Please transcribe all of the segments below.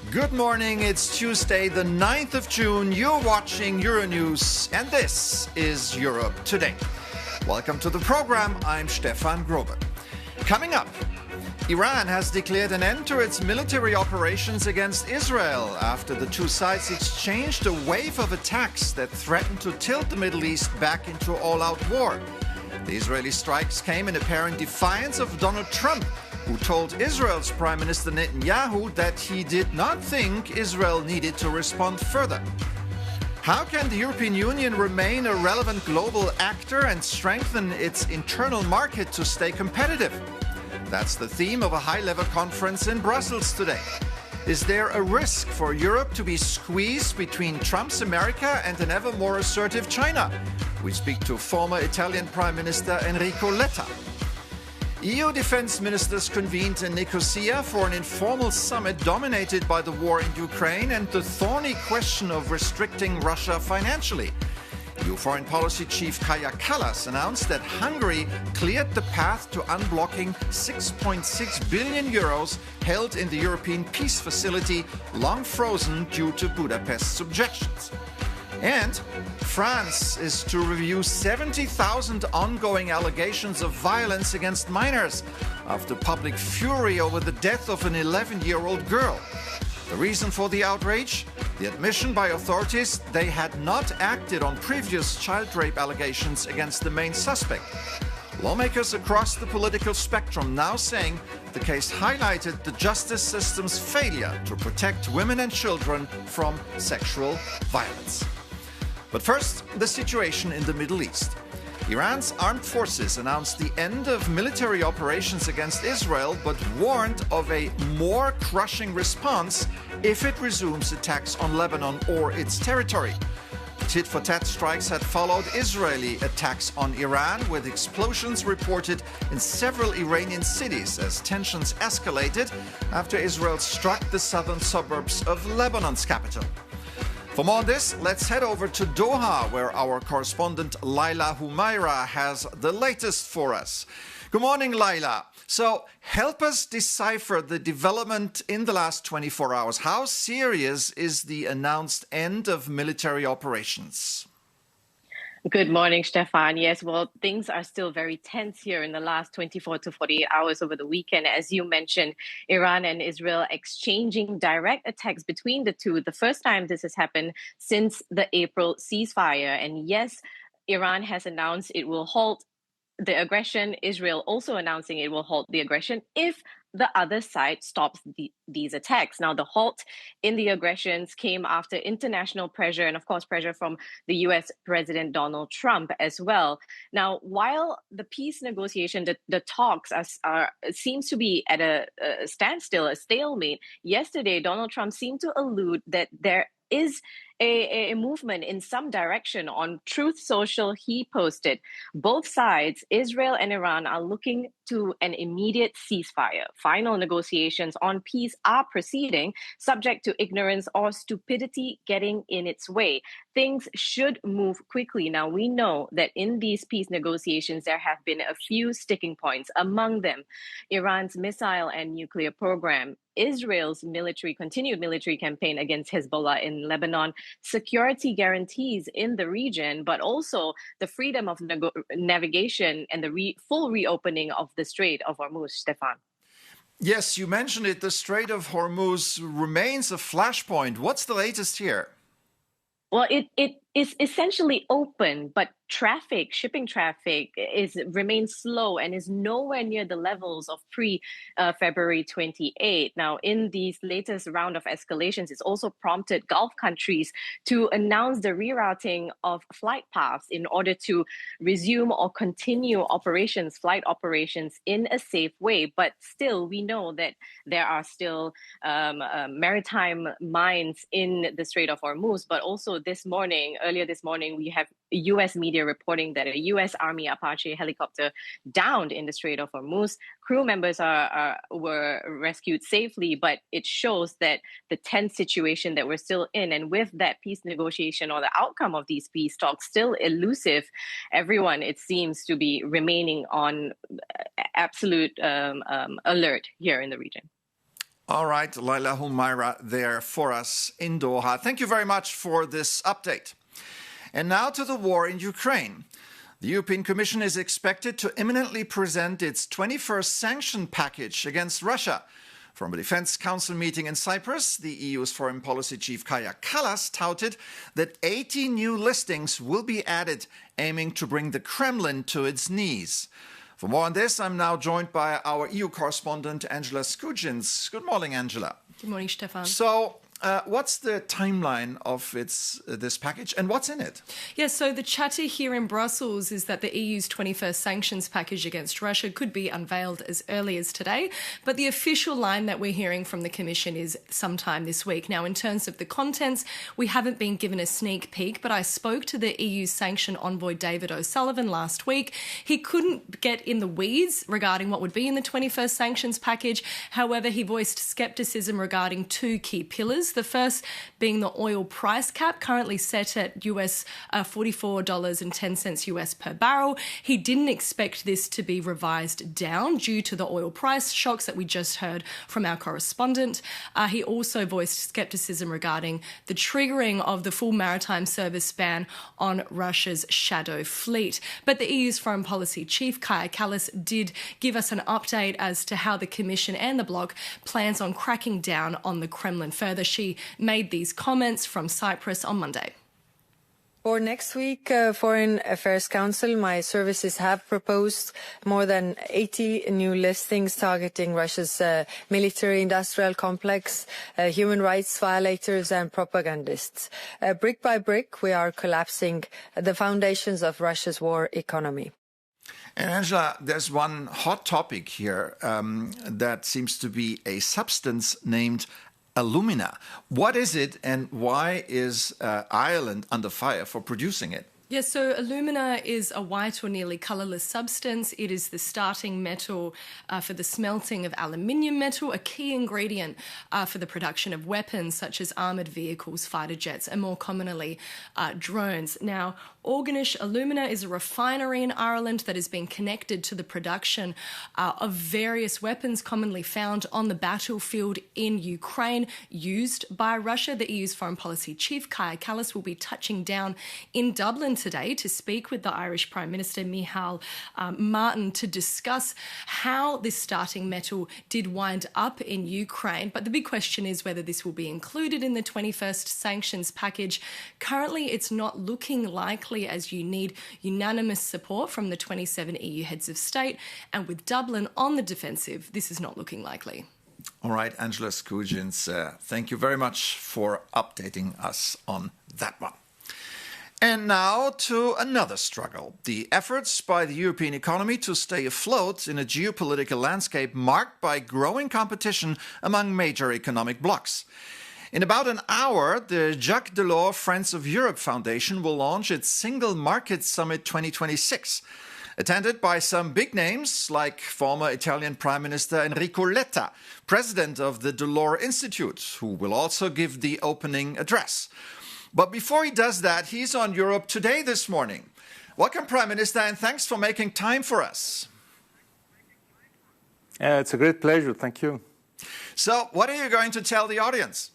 Good morning, it's Tuesday, the 9th of June. You're watching Euronews, and this is Europe Today. Welcome to the program. I'm Stefan Grobe. Coming up, Iran has declared an end to its military operations against Israel after the two sides exchanged a wave of attacks that threatened to tilt the Middle East back into all-out war. The Israeli strikes came in apparent defiance of Donald Trump, who told Israel's Prime Minister Netanyahu that he did not think Israel needed to respond further. How can the European Union remain a relevant global actor and strengthen its internal market to stay competitive? That's the theme of a high-level conference in Brussels today. Is there a risk for Europe to be squeezed between Trump's America and an ever more assertive China? We speak to former Italian Prime Minister Enrico Letta. EU defense ministers convened in Nicosia for an informal summit dominated by the war in Ukraine and the thorny question of restricting Russia financially. EU Foreign Policy Chief Kaja Kallas announced that Hungary cleared the path to unblocking 6.6 billion euros held in the European Peace Facility, long frozen due to Budapest's objections. And France is to review 70,000 ongoing allegations of violence against minors after public fury over the death of an 11-year-old girl. The reason for the outrage? The admission by authorities they had not acted on previous child rape allegations against the main suspect. Lawmakers across the political spectrum now saying the case highlighted the justice system's failure to protect women and children from sexual violence. But first, the situation in the Middle East. Iran's armed forces announced the end of military operations against Israel, but warned of a more crushing response if it resumes attacks on Lebanon or its territory. Tit-for-tat strikes had followed Israeli attacks on Iran, with explosions reported in several Iranian cities as tensions escalated after Israel struck the southern suburbs of Lebanon's capital. For more on this, let's head over to Doha, where our correspondent Laila Humaira has the latest for us. Good morning, Laila. So help us decipher the development in the last 24 hours. How serious is the announced end of military operations? Good morning, Stefan. Yes, well, things are still very tense here in the last 24 to 48 hours over the weekend. As you mentioned, Iran and Israel exchanging direct attacks between the two. The first time this has happened since the April ceasefire. And yes, Iran has announced it will halt the aggression. Israel also announcing it will halt the aggression if the other side stops these attacks. Now, the halt in the aggressions came after international pressure and, of course, pressure from the U.S. President Donald Trump as well. Now, while the peace negotiation, the talks seems to be at a standstill, a stalemate, yesterday Donald Trump seemed to allude that there is a movement in some direction. On Truth Social, he posted, both sides, Israel and Iran, are looking to an immediate ceasefire. Final negotiations on peace are proceeding, subject to ignorance or stupidity getting in its way. Things should move quickly. Now, we know that in these peace negotiations, there have been a few sticking points, among them Iran's missile and nuclear program, Israel's continued military campaign against Hezbollah in Lebanon, security guarantees in the region, but also the freedom of navigation and the full reopening of the Strait of Hormuz, Stefan. Yes, you mentioned it. The Strait of Hormuz remains a flashpoint. What's the latest here? Well, it is essentially open, but shipping traffic remains slow and is nowhere near the levels of pre-February 28. Now, in these latest round of escalations, it's also prompted Gulf countries to announce the rerouting of flight paths in order to resume or continue flight operations in a safe way. But still, we know that there are still maritime mines in the Strait of Hormuz. But also earlier this morning, we have U.S. media reporting that a U.S. Army Apache helicopter downed in the Strait of Hormuz. Crew members were rescued safely, but it shows that the tense situation that we're still in, and with that peace negotiation or the outcome of these peace talks still elusive, everyone, it seems, to be remaining on absolute alert here in the region. All right, Laila Humaira there for us in Doha. Thank you very much for this update. And now to the war in Ukraine. The European Commission is expected to imminently present its 21st sanction package against Russia. From a Defense Council meeting in Cyprus, the EU's foreign policy chief Kaja Kallas touted that 80 new listings will be added, aiming to bring the Kremlin to its knees. For more on this, I'm now joined by our EU correspondent, Angela Skujins. Good morning, Angela. Good morning, Stefan. So, what's the timeline of this package and what's in it? Yeah, so the chatter here in Brussels is that the EU's 21st sanctions package against Russia could be unveiled as early as today, but the official line that we're hearing from the Commission is sometime this week. Now, in terms of the contents, we haven't been given a sneak peek, but I spoke to the EU sanction envoy David O'Sullivan last week. He couldn't get in the weeds regarding what would be in the 21st sanctions package. However, he voiced scepticism regarding two key pillars. The first being the oil price cap, currently set at US $44.10 US per barrel. He didn't expect this to be revised down due to the oil price shocks that we just heard from our correspondent. He also voiced scepticism regarding the triggering of the full maritime service ban on Russia's shadow fleet. But the EU's foreign policy chief, Kaja Kallas, did give us an update as to how the Commission and the bloc plans on cracking down on the Kremlin further. She made these comments from Cyprus on Monday. For next week, Foreign Affairs Council, my services have proposed more than 80 new listings targeting Russia's military-industrial complex, human rights violators and propagandists. Brick by brick, we are collapsing the foundations of Russia's war economy. And Angela, there's one hot topic here that seems to be a substance named alumina. What is it and why is Ireland under fire for producing it? Yes, so alumina is a white or nearly colourless substance. It is the starting metal for the smelting of aluminium metal, a key ingredient for the production of weapons such as armoured vehicles, fighter jets, and more commonly drones. Now, Organish Alumina is a refinery in Ireland that has been connected to the production of various weapons commonly found on the battlefield in Ukraine used by Russia. The EU's foreign policy chief, Kaja Kallas, will be touching down in Dublin today to speak with the Irish Prime Minister Micheál Martin to discuss how this starting metal did wind up in Ukraine. But the big question is whether this will be included in the 21st sanctions package. Currently, it's not looking likely, as you need unanimous support from the 27 EU heads of state. And with Dublin on the defensive, this is not looking likely. All right, Angela Skujins, thank you very much for updating us on that one. And now to another struggle, the efforts by the European economy to stay afloat in a geopolitical landscape marked by growing competition among major economic blocs. In about an hour, the Jacques Delors Friends of Europe Foundation will launch its Single Market Summit 2026, attended by some big names like former Italian Prime Minister Enrico Letta, president of the Dell'Oro Institute, who will also give the opening address. But before he does that, he's on Europe Today this morning. Welcome, Prime Minister, and thanks for making time for us. It's a great pleasure. Thank you. So, what are you going to tell the audience?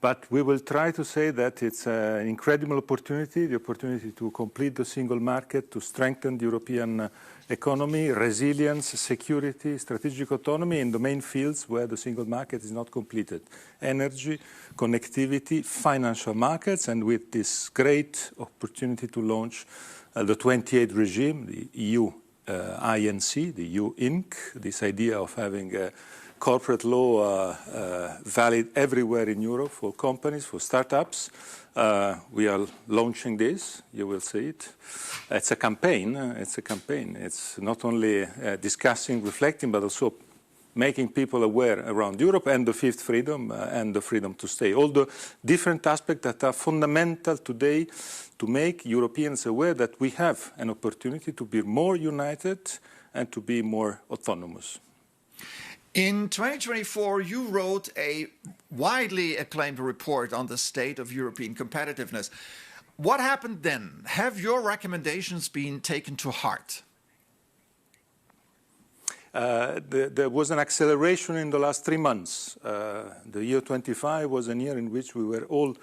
But we will try to say that it's an incredible opportunity, the opportunity to complete the single market, to strengthen the European economy, resilience, security, strategic autonomy in the main fields where the single market is not completed. Energy, connectivity, financial markets, and with this great opportunity to launch the 28 regime, the EU INC, the EU Inc., this idea of having corporate law valid everywhere in Europe for companies, for startups. We are launching this. You will see it. It's a campaign. It's not only discussing, reflecting, but also making people aware around Europe, and the fifth freedom, and the freedom to stay. All the different aspects that are fundamental today to make Europeans aware that we have an opportunity to be more united and to be more autonomous. In 2024, you wrote a widely acclaimed report on the state of European competitiveness. What happened then? Have your recommendations been taken to heart? There was an acceleration in the last 3 months. The year 25 was a year in which we were all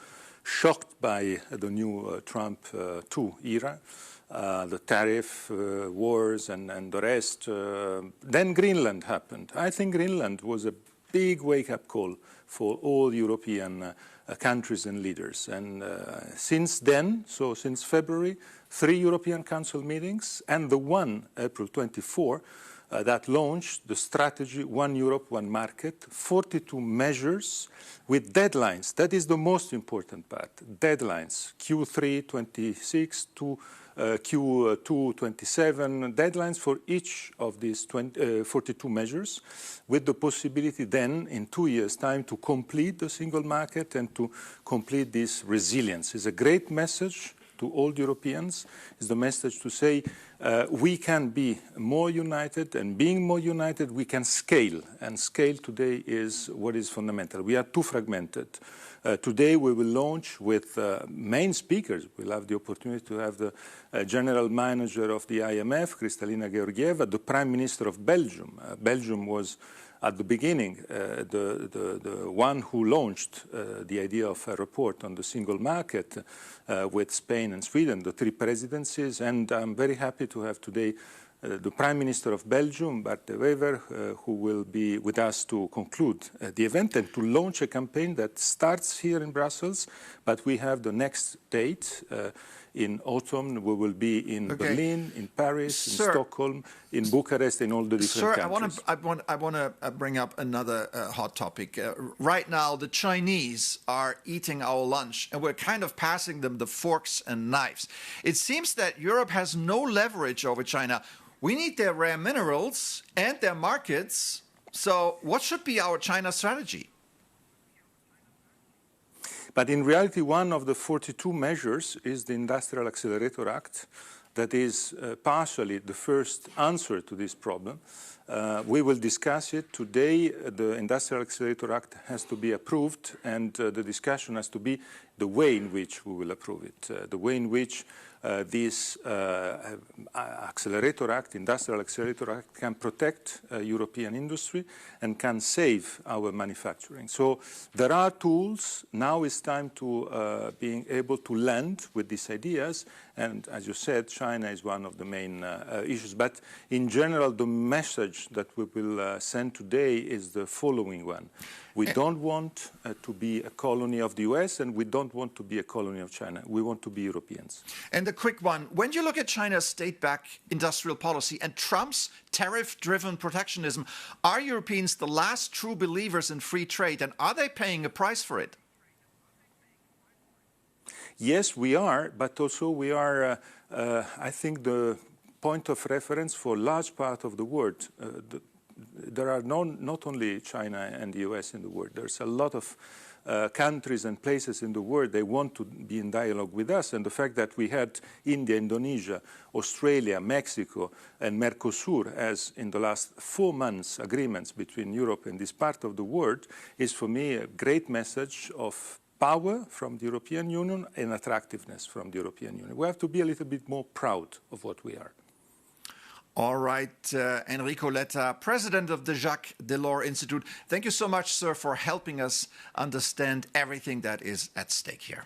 shocked by the new Trump 2 era. The tariff wars and the rest. Then Greenland happened. I think Greenland was a big wake-up call for all European countries and leaders. And since then, so since February, 3 European Council meetings, and the one, April 24, that launched the strategy One Europe, One Market, 42 measures with deadlines. That is the most important part. Deadlines, Q3 26 to Q2 27, deadlines for each of these 42 measures, with the possibility then, in 2 years' time, to complete the single market and to complete this resilience. It's a great message to all Europeans. It's the message to say we can be more united, and being more united, we can scale. And scale today is what is fundamental. We are too fragmented. Today we will launch with main speakers. We'll have the opportunity to have the General Manager of the IMF, Kristalina Georgieva, the Prime Minister of Belgium. Belgium was at the beginning the one who launched the idea of a report on the single market with Spain and Sweden, the 3 presidencies. And I'm very happy to have today the Prime Minister of Belgium, Bart de Wever, who will be with us to conclude the event and to launch a campaign that starts here in Brussels, but we have the next date. In autumn, we will be in Berlin, in Paris, in Stockholm, in Bucharest, in all the different countries. I want to bring up another hot topic. Right now, the Chinese are eating our lunch, and we're kind of passing them the forks and knives. It seems that Europe has no leverage over China. We need their rare minerals and their markets. So what should be our China strategy? But in reality, one of the 42 measures is the Industrial Accelerator Act. That is partially the first answer to this problem. We will discuss it today. The Industrial Accelerator Act has to be approved, and the discussion has to be the way in which we will approve it, the way in which this Accelerator Act, Industrial Accelerator Act, can protect European industry and can save our manufacturing. So there are tools. Now it's time to being able to land with these ideas. And as you said, China is one of the main issues. But in general, the message that we will send today is the following one. We don't want to be a colony of the US, and we don't want to be a colony of China. We want to be Europeans. And a quick one. When you look at China's state-backed industrial policy and Trump's tariff-driven protectionism, are Europeans the last true believers in free trade, and are they paying a price for it? Yes, we are, but also we are, I think, the point of reference for a large part of the world. There are not only China and the US in the world. There's a lot of countries and places in the world they want to be in dialogue with us. And the fact that we had India, Indonesia, Australia, Mexico, and Mercosur as in the last 4 months agreements between Europe and this part of the world is for me a great message of power from the European Union and attractiveness from the European Union. We have to be a little bit more proud of what we are. All right, Enrico Letta, president of the Jacques Delors Institute. Thank you so much, sir, for helping us understand everything that is at stake here.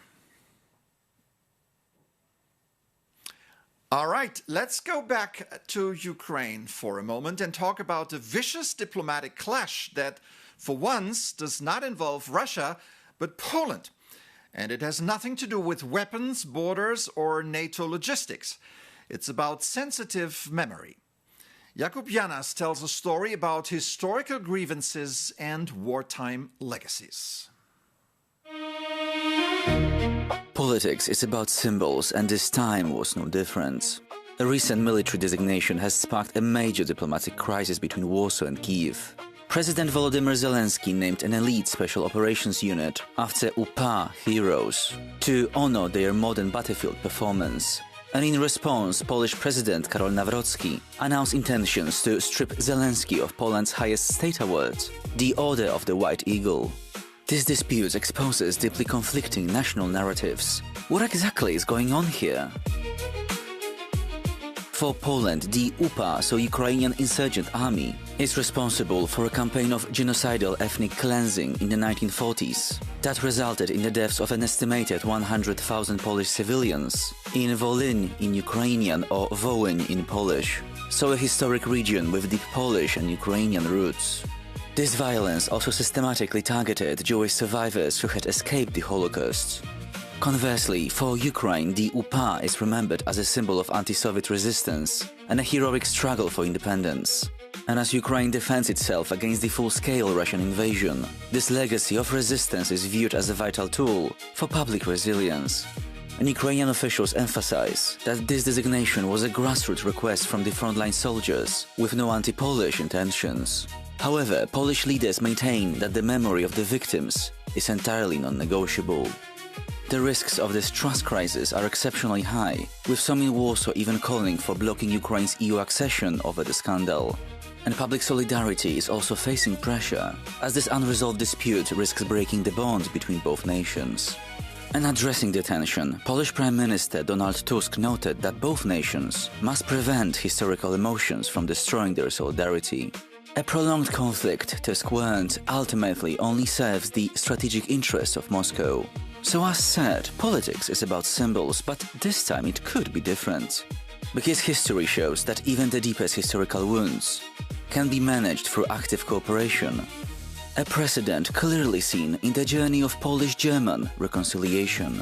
All right, let's go back to Ukraine for a moment and talk about the vicious diplomatic clash that, for once, does not involve Russia, but Poland. And it has nothing to do with weapons, borders, or NATO logistics. It's about sensitive memory. Jakub Janas tells a story about historical grievances and wartime legacies. Politics is about symbols, and this time was no different. A recent military designation has sparked a major diplomatic crisis between Warsaw and Kyiv. President Volodymyr Zelensky named an elite special operations unit after UPA heroes to honor their modern battlefield performance. And in response, Polish President Karol Nawrocki announced intentions to strip Zelensky of Poland's highest state award, the Order of the White Eagle. This dispute exposes deeply conflicting national narratives. What exactly is going on here? For Poland, the UPA, so Ukrainian Insurgent Army, is responsible for a campaign of genocidal ethnic cleansing in the 1940s that resulted in the deaths of an estimated 100,000 Polish civilians in Volyn in Ukrainian or Wołyń in Polish, so a historic region with deep Polish and Ukrainian roots. This violence also systematically targeted Jewish survivors who had escaped the Holocaust. Conversely, for Ukraine, the UPA is remembered as a symbol of anti-Soviet resistance and a heroic struggle for independence. And as Ukraine defends itself against the full-scale Russian invasion, this legacy of resistance is viewed as a vital tool for public resilience. And Ukrainian officials emphasize that this designation was a grassroots request from the frontline soldiers with no anti-Polish intentions. However, Polish leaders maintain that the memory of the victims is entirely non-negotiable. The risks of this trust crisis are exceptionally high, with some in Warsaw even calling for blocking Ukraine's EU accession over the scandal. And public solidarity is also facing pressure, as this unresolved dispute risks breaking the bond between both nations. And addressing the tension, Polish Prime Minister Donald Tusk noted that both nations must prevent historical emotions from destroying their solidarity. A prolonged conflict, Tusk warned, ultimately only serves the strategic interests of Moscow. So as said, politics is about symbols, but this time it could be different. Because history shows that even the deepest historical wounds can be managed through active cooperation. A precedent clearly seen in the journey of Polish-German reconciliation.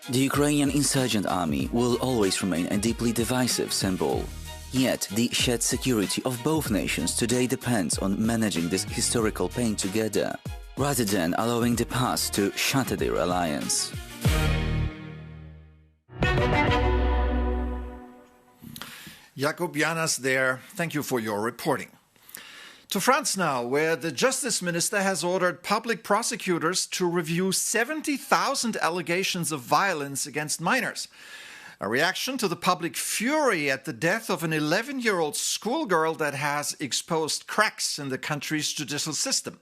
The Ukrainian Insurgent Army will always remain a deeply divisive symbol. Yet, the shared security of both nations today depends on managing this historical pain together, rather than allowing the past to shatter their alliance. Jakub Janas there, thank you for your reporting. To France now, where the Justice Minister has ordered public prosecutors to review 70,000 allegations of violence against minors. A reaction to the public fury at the death of an 11-year-old schoolgirl that has exposed cracks in the country's judicial system.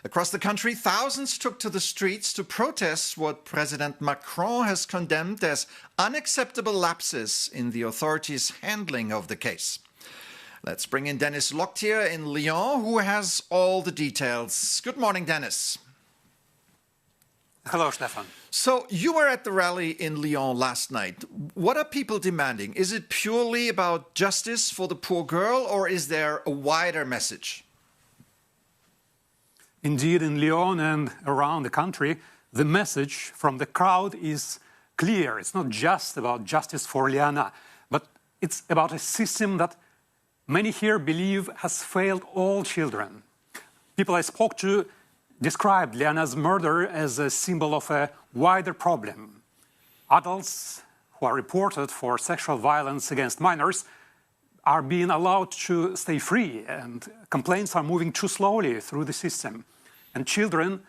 Across the country, thousands took to the streets to protest what President Macron has condemned as unacceptable lapses in the authorities' handling of the case. Let's bring in Dennis Locktier in Lyon, who has all the details. Good morning, Dennis. Hello, Stefan. So you were at the rally in Lyon last night. What are people demanding? Is it purely about justice for the poor girl, or is there a wider message? Indeed, in Lyon and around the country, the message from the crowd is clear. It's not just about justice for Liana, but it's about a system that many here believe has failed all children. People I spoke to described Liana's murder as a symbol of a wider problem. Adults who are reported for sexual violence against minors are being allowed to stay free, and complaints are moving too slowly through the system. And children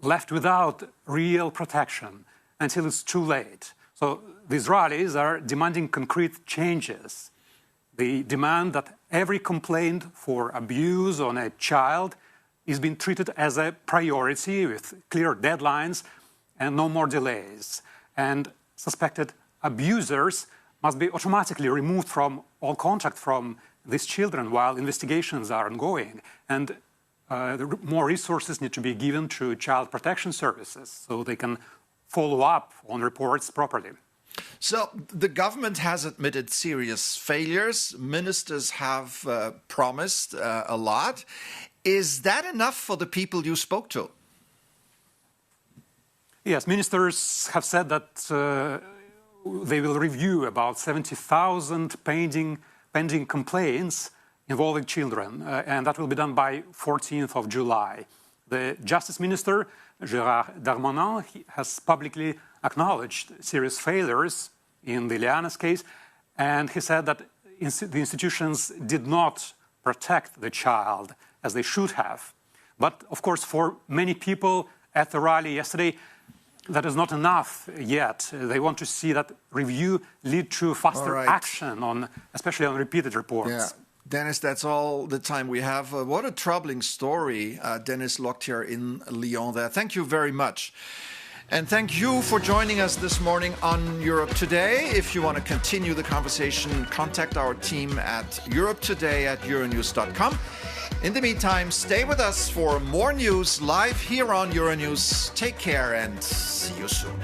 left without real protection until it's too late. So these rallies are demanding concrete changes. They demand that every complaint for abuse on a child is being treated as a priority with clear deadlines and no more delays. And suspected abusers must be automatically removed from all contact from these children while investigations are ongoing. And more resources need to be given to child protection services so they can follow up on reports properly. So the government has admitted serious failures. Ministers have promised a lot. Is that enough for the people you spoke to? Yes, ministers have said that they will review about 70,000 pending complaints involving children, and that will be done by 14th of July. The Justice Minister, Gérald Darmanin, has publicly acknowledged serious failures in the Liana's case, and he said that the institutions did not protect the child as they should have. But, of course, for many people at the rally yesterday, that is not enough yet. They want to see that review lead to faster action, especially on repeated reports. Yeah. Dennis, that's all the time we have. What a troubling story, Dennis locked here in Lyon there. Thank you very much. And thank you for joining us this morning on Europe Today. If you want to continue the conversation, contact our team at europetoday@euronews.com. In the meantime, stay with us for more news live here on Euronews. Take care and see you soon.